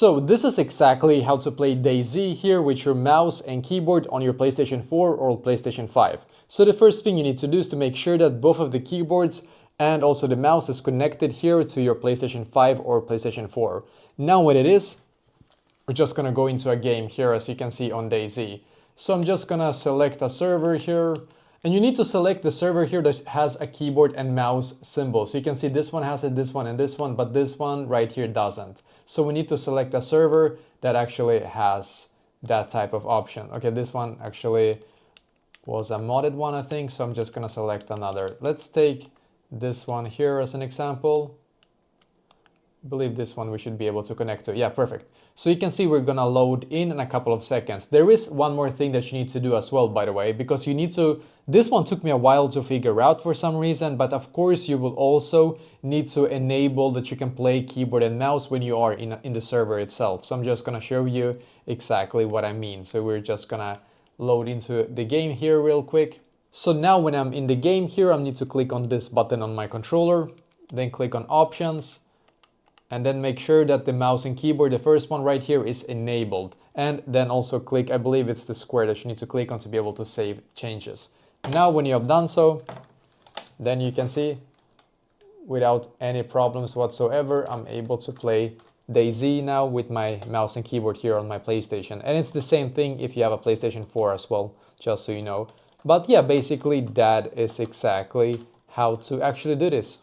So this is exactly how to play DayZ here with your mouse and keyboard on your PlayStation 4 or PlayStation 5. So the first thing you need to do is to make sure that both of the keyboards and also the mouse is connected here to your PlayStation 5 or PlayStation 4. Now when it is, we're just gonna go into a game here, as you can see on DayZ. So I'm just gonna select a server here, and you need to select the server here that has a keyboard and mouse symbol. So you can see this one has it, this one and this one, but this one right here doesn't. So we need to select a server that actually has that type of option. Okay, this one actually was a modded one, I think, so I'm just gonna select another. Let's take this one here as an example. I believe this one we should be able to connect to. Yeah, perfect. So you can see we're gonna load in a couple of seconds. There is one more thing that you need to do as well, by the way, because you need to, this one took me a while to figure out for some reason, but of course you will also need to enable that you can play keyboard and mouse when you are in the server itself. So I'm just gonna show you exactly what I mean. So we're just gonna load into the game here real quick. So now when I'm in the game here, I need to click on this button on my controller, then click on options, and then make sure that the mouse and keyboard, the first one right here, is enabled. And then also click, I believe it's the square that you need to click on to be able to save changes. Now when you have done so, then you can see without any problems whatsoever, I'm able to play DayZ now with my mouse and keyboard here on my PlayStation. And it's the same thing if you have a PlayStation 4 as well, just so you know. But yeah, basically that is exactly how to actually do this.